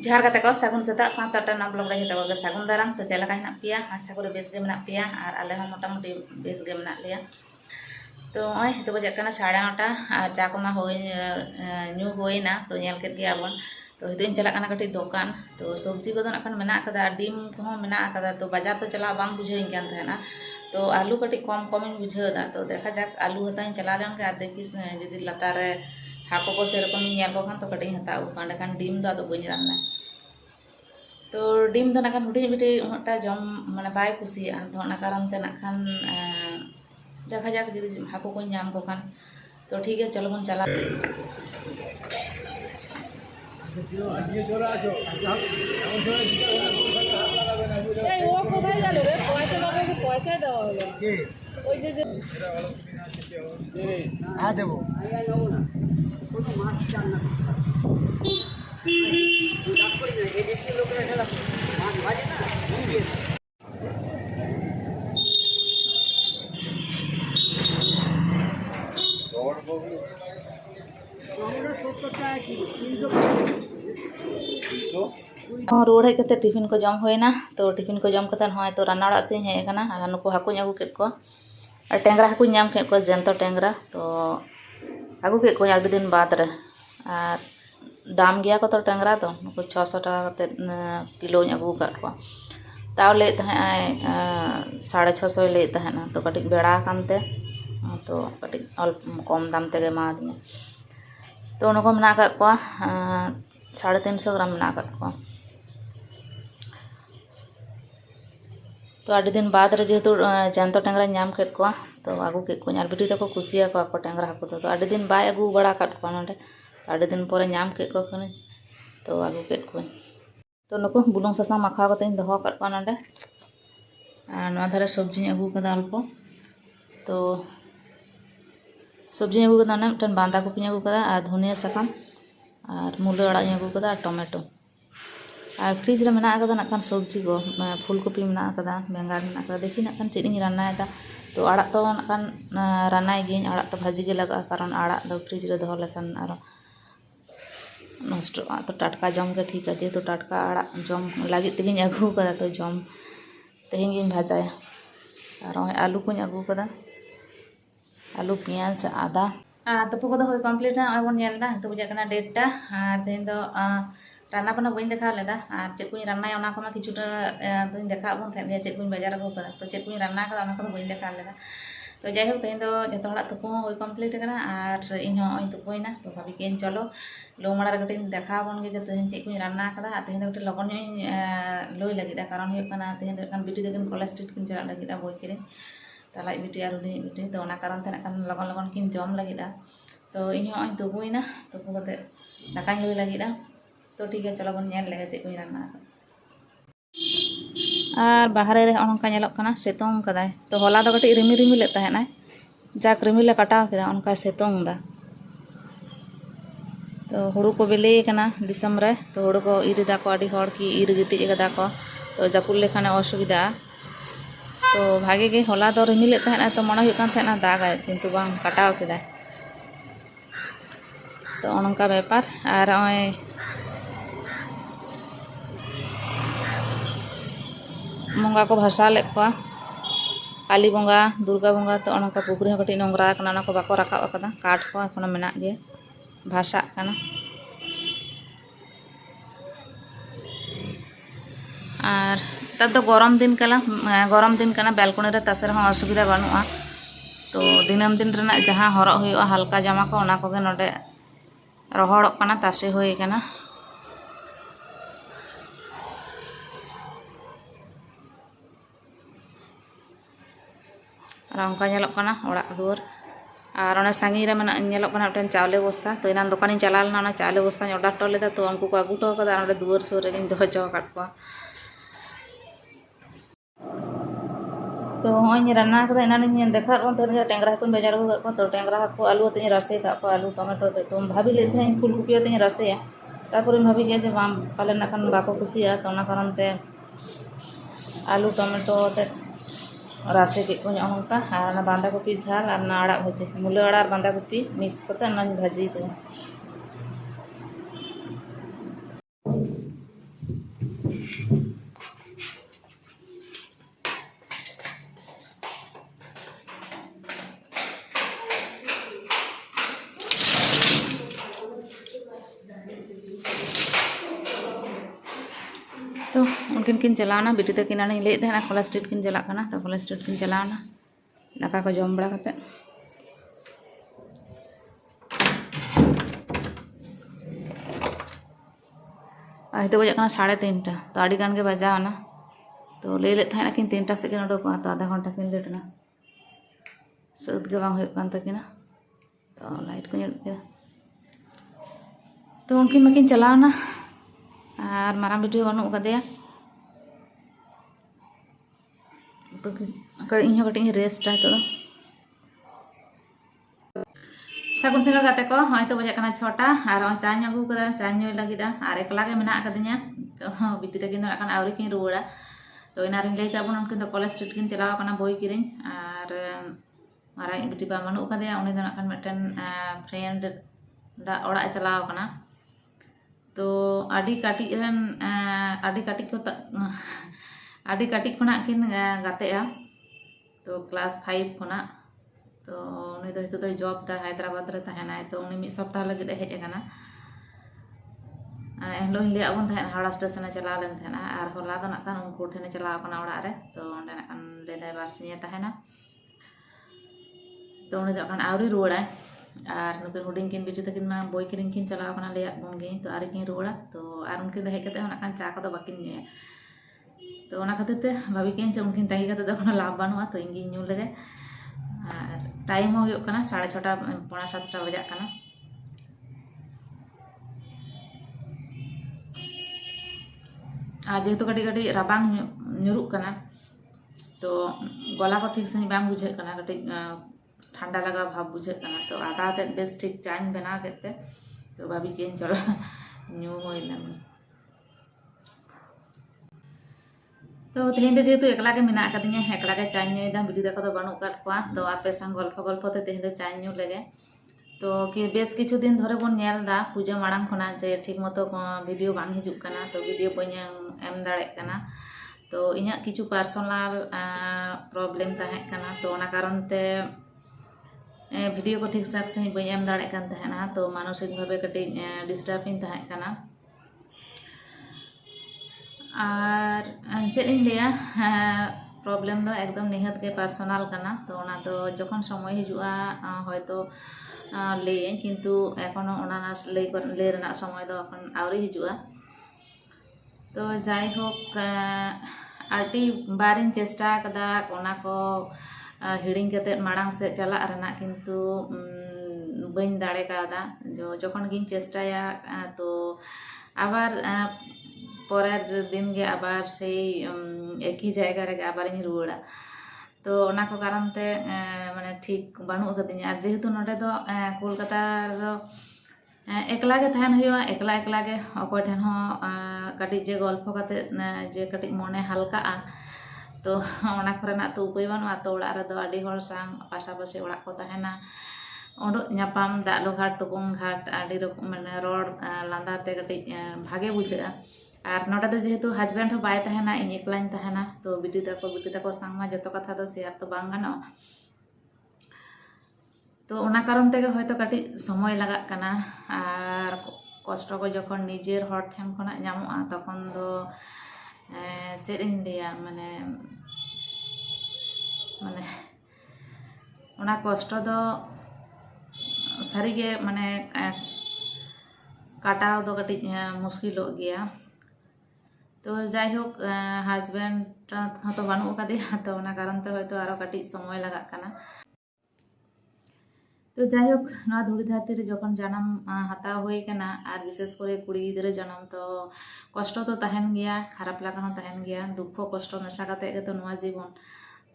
ᱡᱚᱦᱟᱨ ᱠᱟᱛᱮ ᱠᱚ ᱥᱟᱹᱜᱩᱱ ᱥᱮᱛᱟᱜ ᱥᱟᱶᱛᱮ ᱴᱟᱱᱟ ᱵᱞᱚᱜ ᱨᱮ ᱡᱚᱛᱚ ᱠᱚᱜᱮ ᱥᱟᱹᱜᱩᱱ ᱫᱟᱨᱟᱢ ᱛᱚ ᱪᱮᱫ ᱞᱮᱠᱟ ᱦᱮᱱᱟᱜ ᱯᱮᱭᱟ ᱟᱥᱟ ᱠᱚᱨᱮ ᱵᱮᱥ ᱜᱮ ᱢᱮᱱᱟᱜ ᱯᱮᱭᱟ ᱟᱨ ᱟᱞᱮ ᱦᱚᱸ ᱢᱚᱴᱟᱢᱩᱴᱤ ᱵᱮᱥ ᱜᱮ ᱢᱮᱱᱟᱜ ᱞᱮᱭᱟ तो नॉय तो बजे कना 9:30 और चा को मा होय न्यू होइना तो नेल केत गया बन तो हिदिन चला कना कटी दुकान तो सब्जी को नखन मेना कदा डिम को मेना कदा तो बाजार तो चला बांग बुझेइन कान रहना तो आलू कटी कम कम बुझेदा तो देखा जाक आलू हताइन चला लेन के देखि जदि लतारे हाको को सेरकम नेल को खान तो कटी हता उकांड कान डिम दा तो बइन रान्ना तो डिम तो नखन हुडी बिटी उनटा जम माने बाय खुशिया तो ना कारण ते नखन देखा जाक जदि हाको को नाम को खान तो ठीक है चलो बन चला रोड हेज कते टिफिन को जम होइना तो टिफिन को जम कते हय तो रान्ना ओड़ा से हेज कना नुको हाकुñ आगु केत को और टेंगरा हाकुñ नाम केत को जेंतो टेंगरा तो आगु केत को आडी दिन बाद रे और दाम गया को तो टेंगरा तो नुको 600 टाका कते किलो आगु काट को ताव ले तहे 650 ले तहेना तो कटिक बेड़ा कानते तो कटिक कम दाम तेगे मा दिया तो उनको मना का को 350 ग्राम मना का को तो आडी दिन बाद रे जेहेतु जानतो टेंगरा नाम केत को तो आगु केत को बिटी तको कुसिया को टेंगरा हाकु तो आडी दिन बाय आगु बड़ा काट को नोंडे आडी दिन परे नाम केत को कने तो आगु केत को तो नुको बुलुंग सासांग माखा कते दोहो काट को नोंडे नोआ धारे सब्जी आगु कदा अल्प तो सब्जी आगु कदा मिटन बांदा कपि आगु कदा और धनिया साकाम और मुलो अड़ा आगु कदा और टमेटो और फ्रिज रे मेना कदा नखान सब्जी को फुलकपि मेना कदा बेंगार मेना कदा देखि नखान चेद इन रान्नायदा तो आड़ा तो नखान रान्नाय गिन आड़ा तो भाजी गे लगा कारण आड़ा दो फ्रिज रे दोहो लेखान आरो नष्ट तो टाटका जम के ठीक है जेहेतु टाटका आड़ा जम लगी तेगिन आगु कदा तो जम तेहिन गिन भाजाया और आलू को आगु कदा आलू पियाज आदा तपो को हो कमप्लीट ना बन नेलदा तो बुझा कना डेटटा तेन दो रान्ना बना बइन देखा लेदा चेक को रान्ना ओना को किछुटा तो देखा बन थे चेक को बाजार को कदा तो चेक को रान्ना कदा ओना को बइन देखा लेदा तो जाय हो तेन दो जतो हड़ा तपो हो कमप्लीट कना और इन हो तपोइना तो भाभी के चलो लोमड़ा रे कटी देखा बन गे जे तेन चेक को रान्ना कदा तेन दो लगन लई लगिदा कारण हो कना तेन दो बिटी देखन कॉलेज स्ट्रीट किन चला लगिदा बोय करे तलाई बिटी और उनी बिटी तो ओना कारण ते लगन लगन किन जम लगिदा तो इन हो तपोइना तपो कते दाकाñ लई लगिदा तो ठीक है चलो बन नेल लेगे चेक को रान्ना और बाहरे रे ओनका नेलक कना सेतोंग कदाय तो होला दो कटी रिमि रिमि ले तहेना जाक रिमि ले कटाव केदा ओनका सेतोंग दा तो हुड़ू को बेले कना दिसम रे तो हुड़ू को इरदा को आडी हड़ की इर गितिज कदा को तो जापुल लेखाने असुविधा तो भागे गे होला दो रिमि ले तहेना तो मने हुई कान तहेना दागाय किंतु बांग कटाव केदा तो ओनका व्यापार और ओय बंगा को भाषा ले काली बंगा दुर्गा बंगा तो उनका पुकुरी कटी नोंगरा करना को बाको रखा कदा काठ को एखोनो मेना गे भाषा करना और तब तो गरम दिन कना बालकनी रे तासे रहा असुविधा बानुआ तो दिनम दिन रेना जहां हरक हुआ हल्का जामा को ओना कोगे नोडे रहड़क कना तासे होई कना और उनका नेलक कना ओड़ा दुआर और ओने सांगी रे मेना नेलक कना मिटन चावले बस्ता तो इनान दुकान चला लेना ओना चावले बस्ता ऑर्डर टो लेदा तो उनको को आगु टो कदा ओडे दुआर सुर रे दो चो काट को तो होय रान्ना कदा इनान देखा कोन तो टेंगरा को बाजार को तो टेंगरा को आलू ते रसे का को आलू टमाटो ते तो भाभी ले थे फुलकपि ते रसे तारपर भाभी के जे बाम पाले नखन बाको खुशिया तो ओना कारण ते आलू टमाटो ते राशि के को नोंका और बांधा कपि झाल और आड़ा भाजी मुलो आड़ा और बांधा कपि मिक्स करते भाजी दे उनकिन किन चलावना बिटी तकिन आने ले थे कॉलेज स्ट्रीट किन चला तो कॉलेज स्ट्रीट किन चलावना दाका को जम बड़ा कते तो बजे 3:30 तो आड़ी गान के बजावना तो ले लेते हैं किन 3टा से किन उडोक तो आधा घंटा किन लेटना सद के बांग हुयुक कान तकिना तो लाइट को नेल के तो उनकिन मकिन चलावना और माराम बिटी बनू कदेया तो इन कटी रेस्ट तो सगुन सिंगल गाते को हय तो बजे 6टा और चाñ अगू कदा चाñ ᱧᱩᱭ लगिदा और एकला के मेना कदिया तो बिटी तकिन आवरी किन रुवाड़ा तो इना रिन लई काबन उनकिन तो कॉलेज स्ट्रीट किन चलाव कना बोई किरिन और मारा बिटी बा बनू कदेया उनी दो नाकन मिटन फ्रेंड दा ओड़ा चलाव कना तो आडी काटी रन आडी काटी को आडी काटी खना किन गातेआ तो क्लास 5 खना तो उनी दो हितो जॉब दा हैदराबाद रे तहना तो उनी मिद सप्ताह लगे हेज आकाना एहलो ले आबन तहन हावड़ा स्टेशन चला लेन तहना और होला दो नाकान उनको ठेने चला आकाना ओड़ा रे तो ओंडे नाकान ले दाय बारसिए तहना तो उनी दो नाकान आवरी रुवाड़ा और नुकिन हुडिंग किन बिटी तकिन मा बोई किरिन किन चला आकाना ले आबन गे तो आरी किन रुवाड़ा तो और उनकिन दो हेज कते नाकान चा को दो बाकिन न्यूया तो ओना खातिर ते भाभी किन से उनकिन ताही कते दो कोनो लाभ बानुआ तो इंगी न्यू लगे और टाइम हो 6:30 पौना 7टा बजा जेहेतु कटी कटी राबांग ᱧᱩᱨᱩᱜ कना तो गला को ठीक सही बांग बुझे कना कटी ठंडा लगा भाव बुझे कना तो आधा ते बेस ठीक चाñ बना केते तो भाभी केन चला न्यू होइना तो तेहन दे जेहेतु एकला के मेना कदिया एकला के चाñ ᱧᱩᱭदा बिटी तक तो बानु काट कोआ तो आपे संग गल्प ते तेहन दे चाñ ᱧᱩ लगे तो कि बेस किछु दिन धरे बन नेलदा पूजा माड़ांग खना जे ठीक मतो वीडियो बांग हिजुक कना तो वीडियो बन एम दाड़े कना तो इना किछु पर्सनल प्रॉब्लम ताहे कना तो ओना कारण ते वीडियो को ठीक ठाक सही बन एम दाड़े कन तहना तो मानसिक भावे कटी डिस्टर्बिंग ताहे कना और चेक इन लिया प्रॉब्लम दो एकदम निहत के पर्सनल कना तो ओना तो जखन समय हिजुआ हयतो ले किंतु एखोनो ओना ले रेना समय दो एखन आवरी हिजुआ तो जाय होक आटी बारिन चेष्टा कदा ओना को हिडिंग कते माड़ांग से चला रेना किंतु बइन दाड़े कादा जो जखन गिन चेष्टाया तो आबार परेर दिन गे आबार से एक ही जगह रे आबार इन रुवाड़ा तो ओना को कारण ते माने ठीक बानु कदिया जेहेतु नोडे दो कोलकाता दो एकला के तहन हुआ एकला एकला के अकोय ठेन हो कटी जे गल्प कते जे कटी मने हल्का तो ओना करना तो उपाय बानुआ तो ओड़ा रे दो आडी हर संग पासापासी ओड़ा को तहना ओडो ᱧᱟᱯᱟᱢ दाग लो घाट तुपुंग घाट आडी रकम माने रोड लांदा ते कटी भागे बुझा और नोडे दो जेहेतु हस्बैंड हो बाय तहना इन एकलाइन तहना तो बिटी तको संग मा जतो कथा दो शेयर तो बांग गानो तो ओना कारण तेगे होयतो कटी समय लगा कना और कष्ट को जखन निजेर हर ठेन खना ᱧᱟᱢᱚᱜᱼᱟ तखन दो चेद इन लिया माने माने ओना कष्ट दो सारीगे माने काटाव दो कटी मुश्किलो गया तो जाय होक हस्बैंड तो बानु कदिया तो ओना कारण ते होयतो आरो कटी समय लगा कना तो जाय होक ना धुड़ी धरती रे जखन जन्म हताव होय कना और विशेष करे कुड़ी गिदरे जन्म तो कष्ट तो तहन गया खराब लगा हो तहन गया दुख कष्ट मेशा कते के तो नवा जीवन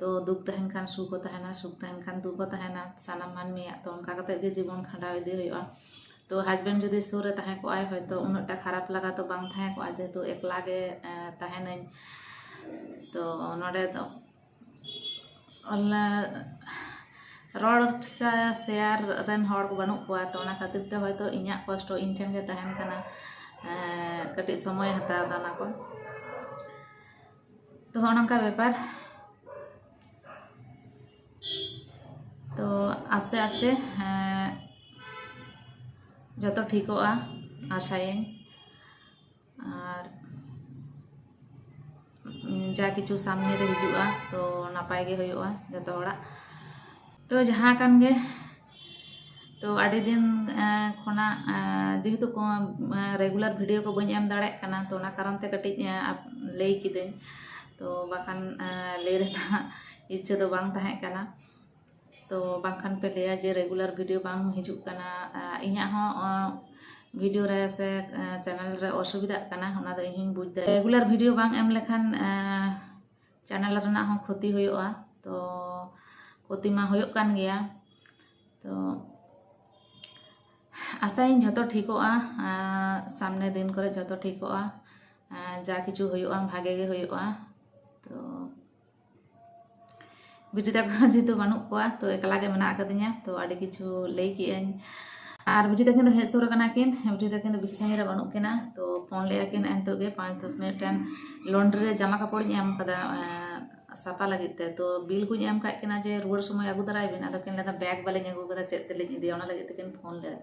तो दुख तहन खान सुख तहना सुख तहन खान दुख तहना सानाम मानमिया तो उनका कते के जीवन खंडाव इदी होयआ तो हस्बैंड जदि सुर तहे को आय हयतो उनटा खराब लगा तो बांग तहे को जेहेतु एकला गे तहनाई तो नोडे तो रोड शेयर रेन हर को बानु को तो ओना खातिर ते हयतो इन्या कष्ट इन ठेन गे तहन कना कटी समय हता दाना को तो ओनका व्यापार तो आस्ते आस्ते जो ठीकोआ आशाएं और जा किछु सामने रे हिजुआ तो नापाय गे होयोआ जतो होड़ा तो जहाँ कान गे तो आदि दिन खोना जेहेतु को रेगुलर वीडियो को बन एम दाड़े कना तो ना कारण ते कटिज लई किदें तो बाखान लई रेना इच्छा तो बांग ताहें कना तो बांखान पे लिया जे रेगुलर वीडियो बांग हिजुक कना इन्या हो वीडियो रे से चैनल रे असुविधा कना होना दो इहिं बुझ दे रेगुलर वीडियो बांग एम लेखान चैनल रना हो क्षति होयोआ तो क्षति मा होयोक कान गया तो आशाइन जो ठीकोआ सामने दिन करे जो ठीकोआ जा किछु होयोआ भागे गे होयोआ तो बिटी तक जेहेतु बानुक कोआ तो एकला गे मेना कदिnya तो आडी किछु लई किएन और बिटी तकिन हेज सुर कना किन बिटी तकिन बेसि संगे रे बानुक किना तो फोन ले किन एंतो गे 5-10 मिनट टाइम लॉन्ड्री रे जमा कपड़ एम कदा सापा लगित ते तो बिल को एम का किना जे रुवर समय अगु दराय बिन आदो किन लदा बैग बाले अगु कदा चेत तेले इदी ओना लगित किन फोन ले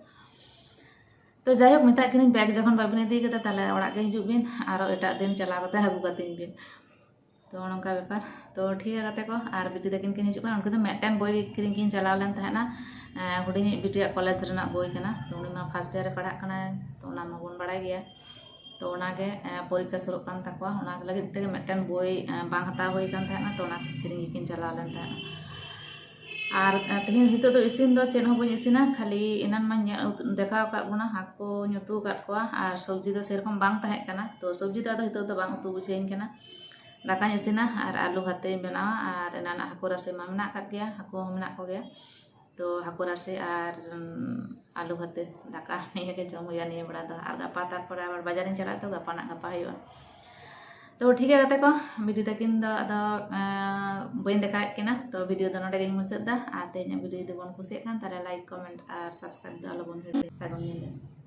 तो जायक मेता किन बैग जखन बाबिन इदी कदा ताले ओड़ा गे हिजु बिन आरो एटा दिन चला कते अगु कतिन बिन तो नोंका व्यापार तो ठीक है गाते को और बिटी तकिन किन हिजु उनको तो मेटन बॉय किन किन चला लेन तहना हुडिनी बिटी कॉलेज रना बॉय कना तो उनी मा फर्स्ट ईयर रे पढ़ा कना तो ना मा बोन बड़ाय गया तो ओनागे परीक्षा शुरू कान तकवा ओना लगित ते मेटन बॉय बांग हता होय कान तहना तो ओना किन किन चला लेन तहना और तेहन हितो तो इसिन दो चेन हो बन इसिना खाली एनान मा देखाव का बुना हाको नुतु काट कोआ और सब्जी दो सेरकम बांग तहे कना तो सब्जी दो हितो तो बांग उतु बुझेन कना दाका इसिना और आलू हाते बनावा और एनाना हाको रसे मा मेना काट गया हाको मेना को गया तो हाको रसे और आलू हाते दाका निये के जम हुआ निये बड़ा दो और गपा तारपर आबार बाजार चला तो गपा ना गपा हुआ तो ठीक है गाते को वीडियो तकिन दो अदो बइन देखाएत किना तो वीडियो दो नोडे गिन मुचाद दा और तेहना वीडियो दो बन कुसियात कान तारे लाइक कमेंट और सब्सक्राइब दो आलो बन हिड़े सागुन निदा।